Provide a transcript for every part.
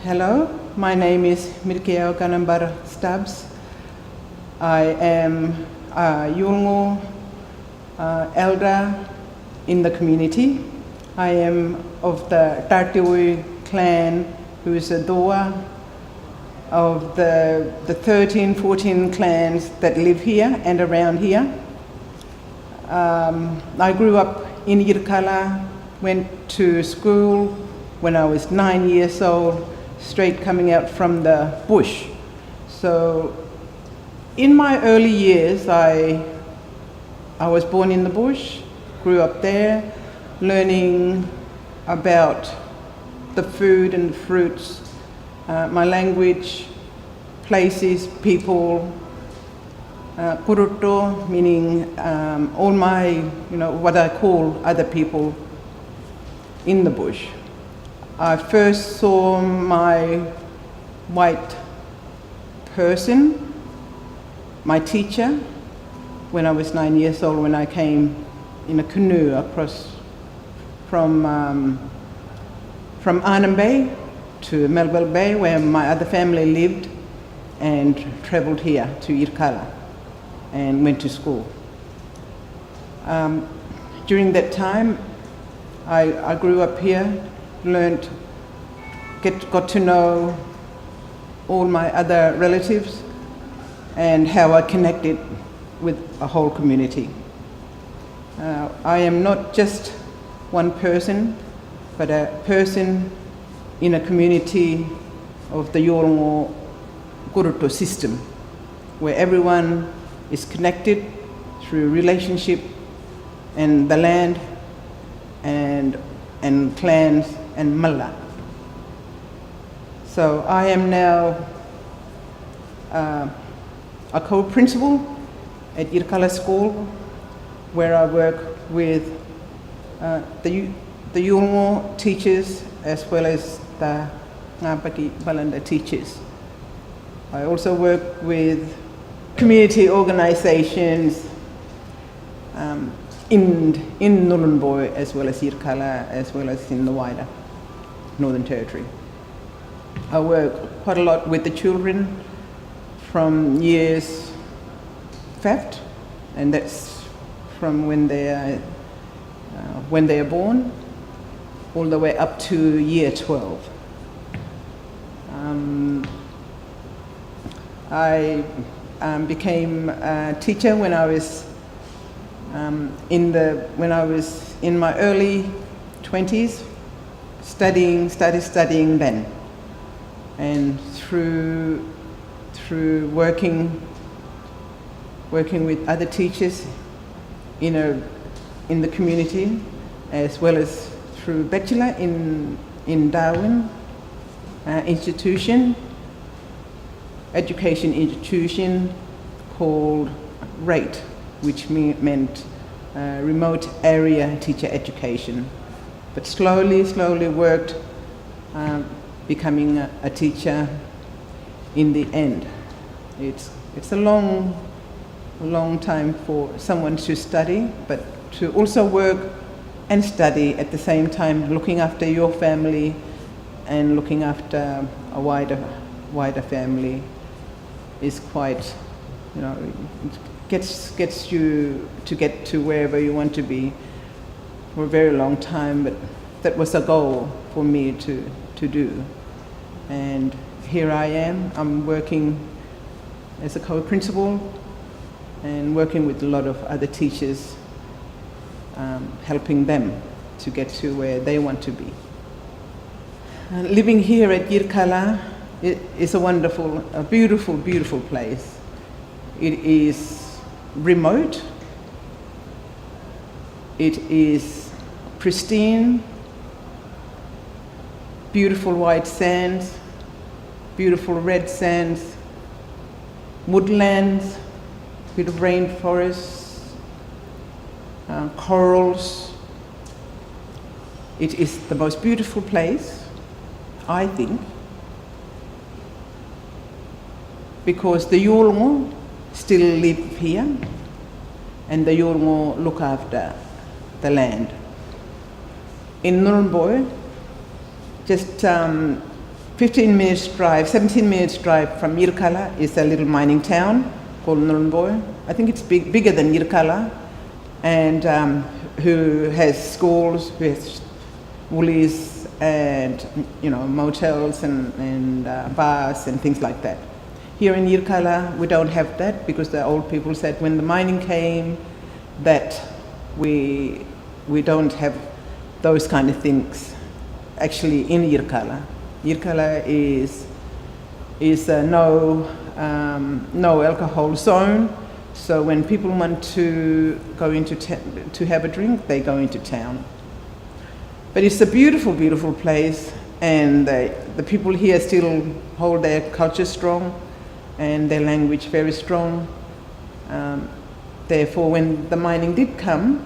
Hello, my name is Merrkiyawuy Ganambarr Stubbs. I am a Yolŋu elder in the community. I am of the Tartiwi clan, who is a Doa of the 13, 14 clans that live here and around here. I grew up in Yirrkala, went to school when I was 9 years old, straight coming out from the bush. So in my early years, I was born in the bush, grew up there, learning about the food and fruits, my language, places, people, Kuruto, meaning all my, what I call other people in the bush. I first saw my white person, my teacher, when I was 9 years old, when I came in a canoe across from Arnhem Bay to Melville Bay, where my other family lived, and traveled here to Yirrkala and went to school. During that time, I grew up here, learned, got to know all my other relatives and how I connected with a whole community. I am not just one person, but a person in a community of the Yolŋu Kuruto system, where everyone is connected through relationship and the land and clans and mala. So I am now a co-principal at Yirrkala School, where I work with the Yolŋu teachers as well as the Ngāpaki Balanda teachers. I also work with community organisations in Nhulunbuy as well as Yirrkala, as well as in the wider Northern Territory. I work quite a lot with the children from years 5, and that's from when they are born, all the way up to year 12. I became a teacher when I was in my early 20s, studying then, and through working with other teachers in the community, as well as through bachelor in Darwin education institution called RATE, which meant remote area teacher education. But slowly worked becoming a teacher in the end. It's a long time for someone to study, but to also work and study at the same time, looking after your family and looking after a wider family is quite, it gets you to get to wherever you want to be for a very long time, but that was a goal for me to do. And here I am, I'm working as a co-principal and working with a lot of other teachers, helping them to get to where they want to be. Living here at Yirrkala is a beautiful place. It is remote, it is pristine, beautiful white sands, beautiful red sands, woodlands, bit of rainforests, corals. It is the most beautiful place, I think, because the Yolŋu still live here and the Yolŋu look after the land. In Nhulunbuy, just 15 minutes drive, 17 minutes drive from Yirrkala is a little mining town called Yolŋu. I think it's bigger than Yirrkala, and who has schools, who has woolies and motels and bars and things like that. Here in Yirrkala we don't have that, because the old people said when the mining came that we don't have those kind of things actually in Yirrkala. Yirrkala is a no alcohol zone, so when people want to go into to have a drink, they go into town. But it's a beautiful, beautiful place, and the people here still hold their culture strong and their language very strong. Therefore, when the mining did come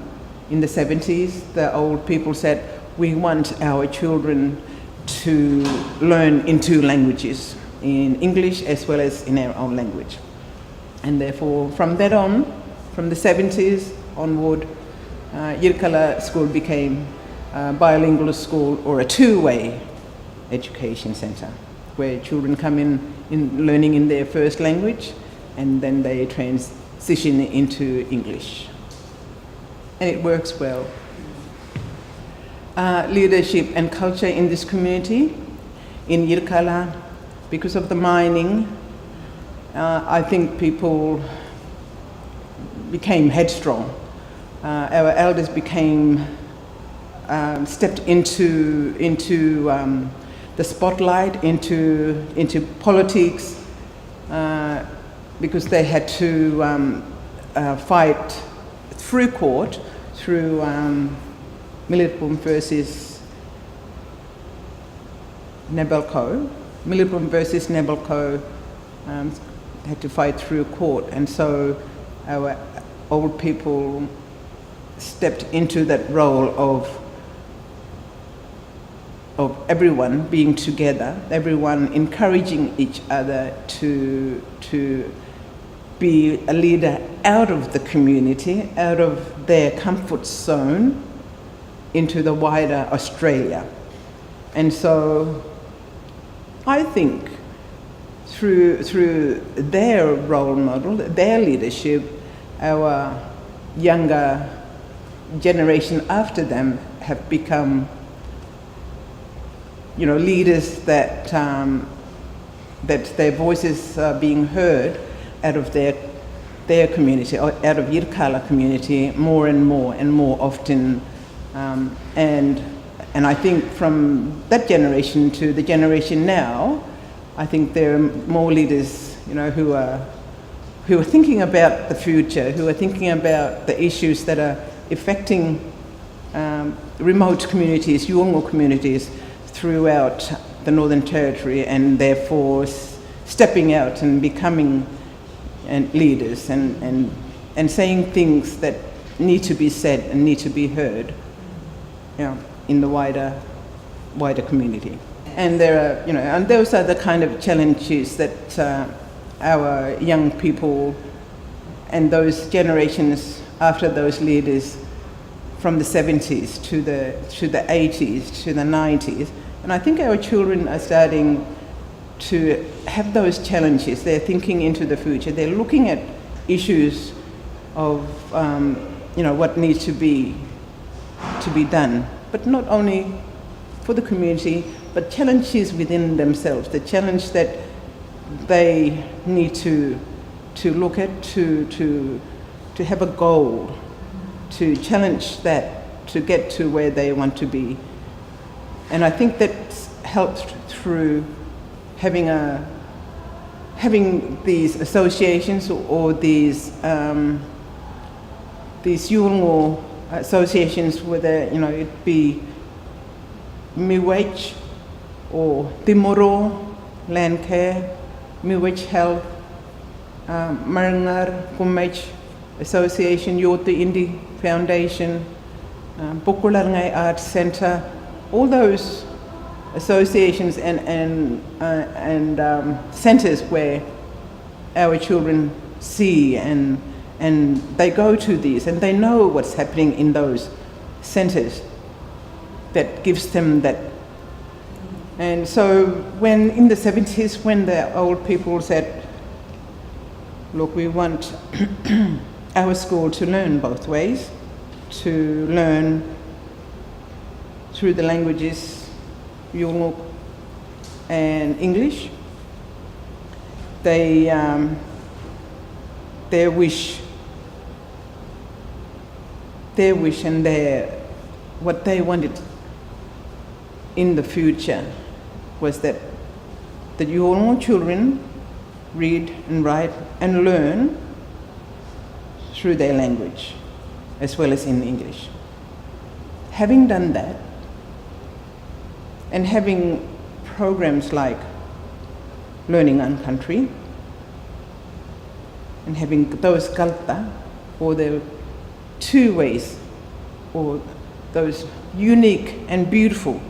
in the 70s, the old people said, we want our children to learn in 2 languages, in English as well as in our own language. And therefore, from that on, from the 70s onward, Yirrkala school became a bilingual school, or a 2-way education centre, where children come in learning in their first language, and then they transition into English. And it works well. Leadership and culture in this community, in Yirrkala, because of the mining, I think people became headstrong. Our elders stepped into the spotlight, into politics, because they had to fight through court, through Militbum versus Nebelco. Militbum versus Nebelco had to fight through court, and so our old people stepped into that role of everyone being together, everyone encouraging each other to be a leader out of the community, out of their comfort zone, into the wider Australia. And so I think through their role model, their leadership, our younger generation after them have become leaders that their voices are being heard out of their community, or out of Yirrkala community, more and more often. And I think from that generation to the generation now, I think there are more leaders, who are thinking about the future, who are thinking about the issues that are affecting remote communities, Yolŋu communities throughout the Northern Territory, and therefore stepping out and becoming leaders and saying things that need to be said and need to be heard, in the wider community. And there are, and those are the kind of challenges that our young people and those generations after those leaders from the 70s to the 80s to the 90s. And I think our children are starting to have those challenges. They're thinking into the future. They're looking at issues of, what needs to be done, but not only for the community, but challenges within themselves, the challenge that they need to look at, to have a goal, to challenge that, to get to where they want to be. And I think that's helped through having these associations or these Yolŋu associations, whether it be Miwech or Timoro Land Care, Miwech Health, Marangar Kumech Association, Yota Indi Foundation, Pukulangai Arts Centre, all those associations and centres where our children see and they go to these and they know what's happening in those centres, that gives them that And so when in the 70s, when the old people said, look, we want our school to learn both ways, to learn through the languages Yolŋu and English, their wish and what they wanted in the future was that the Yolŋu children read and write and learn through their language as well as in English. Having done that, and having programs like Learning on Country, and having those kalta, or the two ways, or those unique and beautiful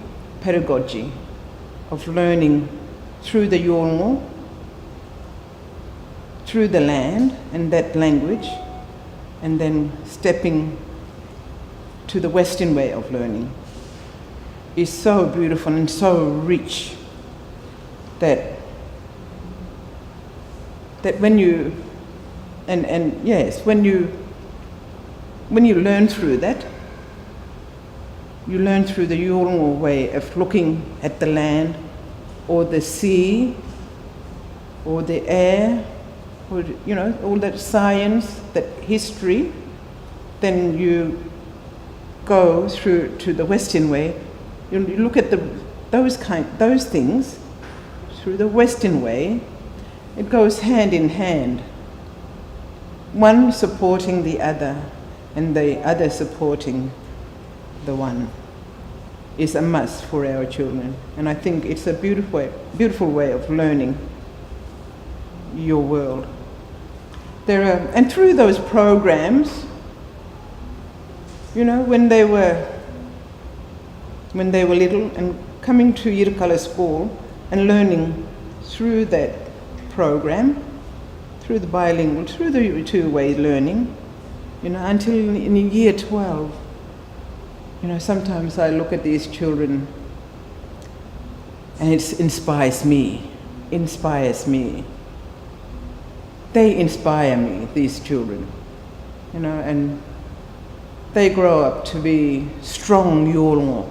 pedagogy of learning through the Yolŋu, through the land and that language, and then stepping to the Western way of learning is so beautiful and so rich that when you when you learn through that, you learn through the Yolŋu way of looking at the land or the sea or the air, or all that science, that history. Then you go through to the Western way. You look at those things through the Western way. It goes hand in hand, one supporting the other, and the other supporting the one is a must for our children. And I think it's a beautiful way of learning your world. And through those programs, when they were little and coming to Yirrkala school and learning through that program, through the bilingual, through the two-way learning, until in year 12, sometimes I look at these children and it inspires me. They inspire me, these children, and they grow up to be strong Yolŋu,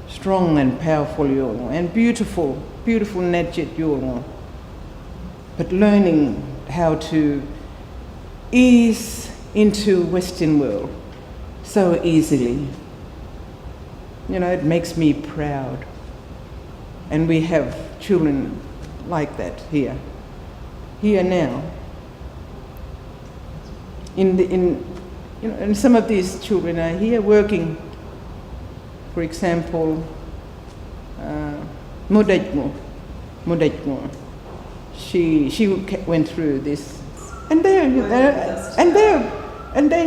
strong and powerful Yolŋu, and beautiful Nedjit Yolŋu, but learning how to ease into Western world so easily. It makes me proud. And we have children like that here now. And some of these children are here working. For example, Yolŋu, she went through this, and they're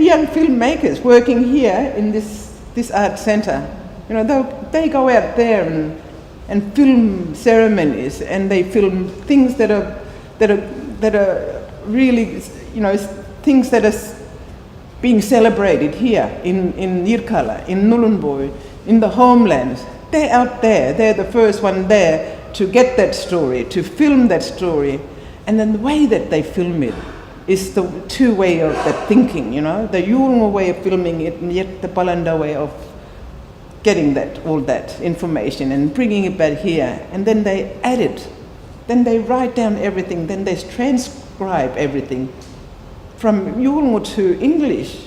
young filmmakers working here in this art center. They go out there and film ceremonies, and they film things that are really things that are being celebrated here in Yirrkala, in Nhulunbuy, in the homelands. They're out there. They're the first one there to get that story, to film that story, and then the way that they film it is the two-way of that thinking. The Yolŋu way of filming it, and yet the Palanda way of getting all that information and bringing it back here, and then they add it, then they write down everything, then they transcribe everything from Yolŋu to English.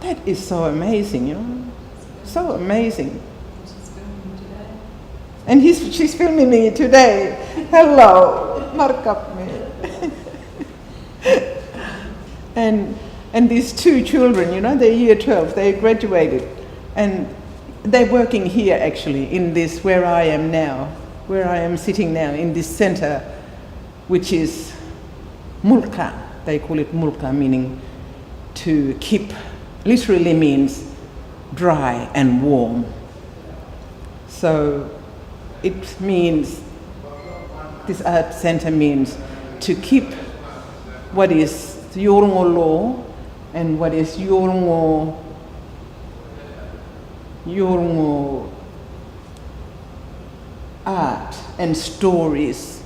That is so amazing, so amazing. And she's filming me today. Hello, markup me. And these two children, they're year 12, they graduated, and they're working here actually in this where I am sitting now in this center, which is mulka. They call it mulka, meaning to keep, literally means dry and warm. So it means, this art center means to keep what is Yolŋu law and what is Yolŋu art and stories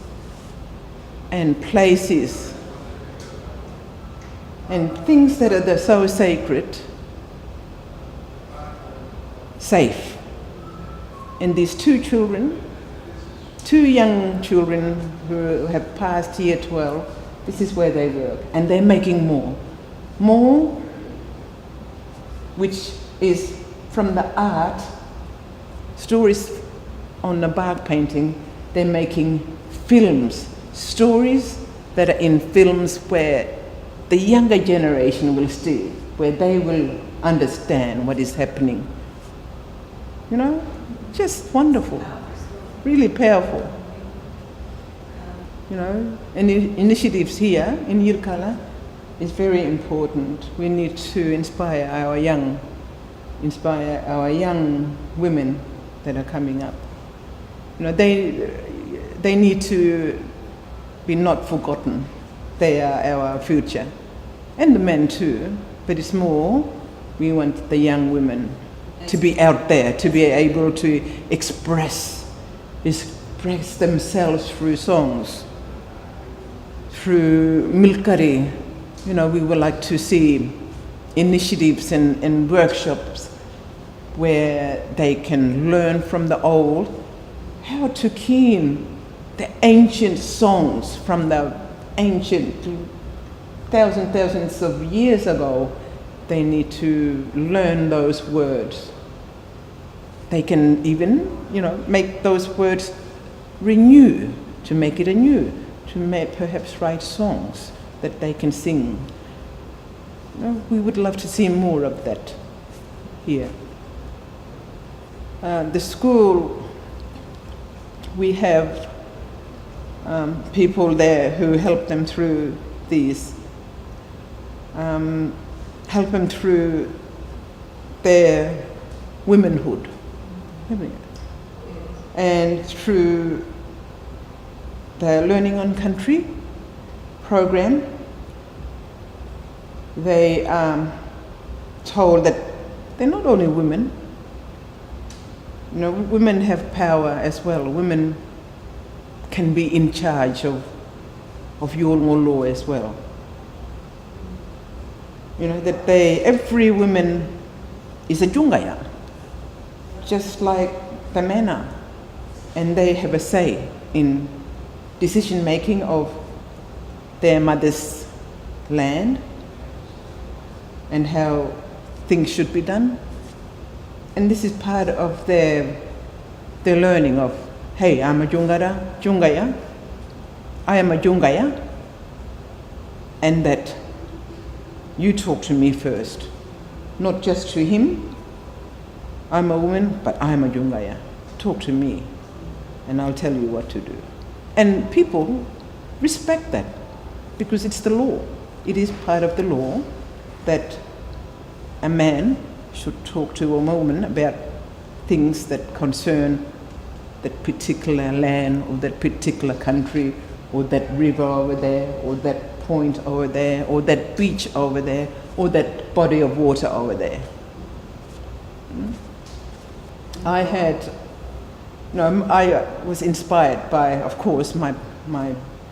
and places and things that are so sacred, safe. And these two young children who have passed year 12, this is where they work, and they're making more, which is from the art, stories on the bark painting. They're making films, stories that are in films where the younger generation will see, where they will understand what is happening. You know, just wonderful, really powerful. You know, and initiatives here in Yirrkala is very important. We need to inspire our young women that are coming up. You know, they need to be not forgotten. They are our future, and the men too. But it's more, we want the young women to be out there, to be able to express themselves through songs, through milkari. You know, we would like to see initiatives and workshops where they can learn from the old how to keep the ancient songs from the ancient thousands of years ago. They need to learn those words. They can even, you know, make those words renew, to make it anew, to perhaps write songs that they can sing. You know, we would love to see more of that here. The school, we have people there who help them through these, help them through their womanhood, and through the Learning on Country program. They are told that they're not only women. You know, women have power as well. Women can be in charge of Yolŋu law as well. You know, that every woman is a Jungaya, just like the men are. And they have a say in decision making of their mother's land and how things should be done. And this is part of their learning of, hey, I'm a Jungaya, I am a Jungaya, and that you talk to me first, not just to him. I'm a woman, but I'm a Jungaya. Talk to me, and I'll tell you what to do. And people respect that, because it's the law. It is part of the law that a man should talk to a woman about things that concern that particular land or that particular country or that river over there or that point over there or that beach over there or that body of water over there. I was inspired by, of course, my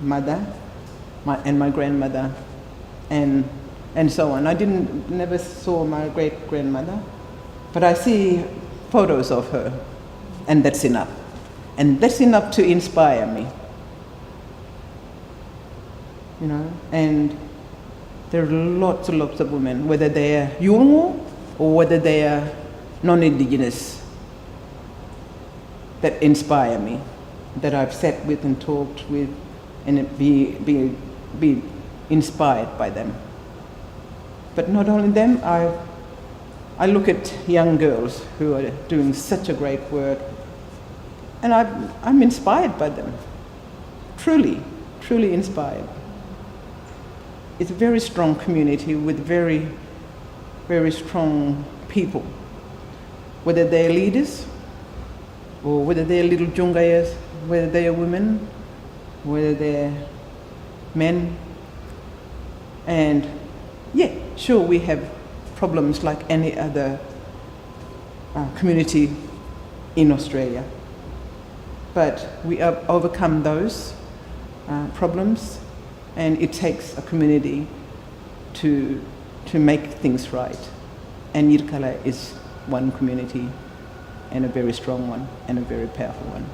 mother and my grandmother and so on. I never saw my great-grandmother, but I see photos of her, and that's enough. And that's enough to inspire me. You know, and there are lots and lots of women, whether they are Yolŋu or whether they are non-Indigenous, that inspire me, that I've sat with and talked with, and be inspired by them. But not only them, I look at young girls who are doing such a great work, and I'm inspired by them, truly inspired. It's a very strong community with very, very strong people, whether they're leaders or whether they're little Jungayas, whether they're women, whether they're men. And yeah, sure, we have problems like any other community in Australia. but we have overcome those problems, and it takes a community to make things right. And Yirrkala is one community, and a very strong one, and a very powerful one.